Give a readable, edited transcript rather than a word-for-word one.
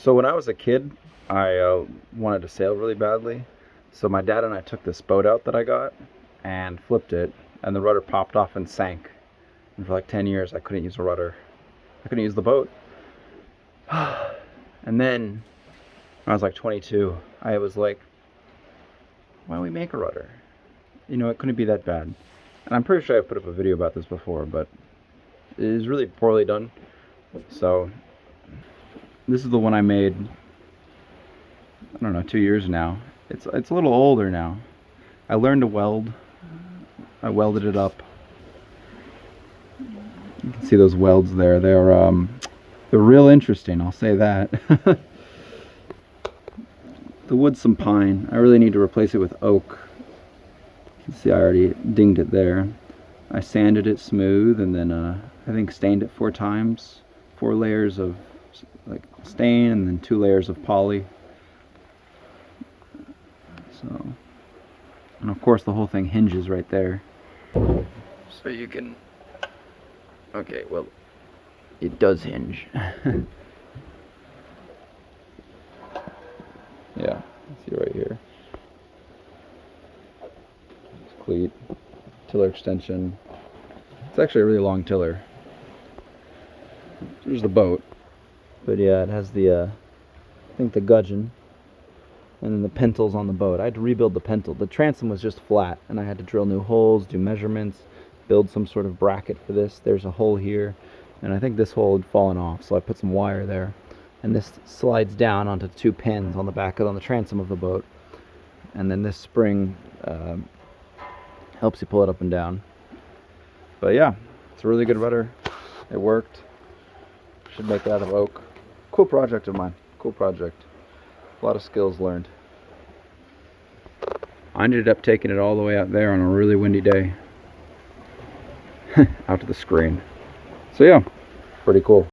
So when I was a kid, I wanted to sail really badly. So my dad and I took this boat out that I got and flipped it, and the rudder popped off and sank. And for like 10 years, I couldn't use a rudder. I couldn't use the boat. And then when I was like 22, I was like, why don't we make a rudder? You know, it couldn't be that bad. And I'm pretty sure I've put up a video about this before, but it is really poorly done. So this is the one I made, I don't know, 2 years now. It's a little older now. I learned to weld. I welded it up. You can see those welds there. They're real interesting, I'll say that. The wood's some pine. I really need to replace it with oak. You can see I already dinged it there. I sanded it smooth and then I think stained it 4 times. 4 layers of like stain and then 2 layers of poly. So, and of course the whole thing hinges right there. So you can, okay, well, it does hinge. Yeah, see right here. It's cleat, tiller extension. It's actually a really long tiller. Here's the boat. But yeah, it has the, I think the gudgeon. And then the pentles on the boat. I had to rebuild the pentle. The transom was just flat, and I had to drill new holes, do measurements, build some sort of bracket for this. There's a hole here, and I think this hole had fallen off, so I put some wire there. And this slides down onto 2 pins on the back on the transom of the boat. And then this spring helps you pull it up and down. But yeah, it's a really good rudder. It worked. Should make it out of oak. Cool project of mine. Cool project. A lot of skills learned. I ended up taking it all the way out there on a really windy day. Out to the screen. So yeah, pretty cool.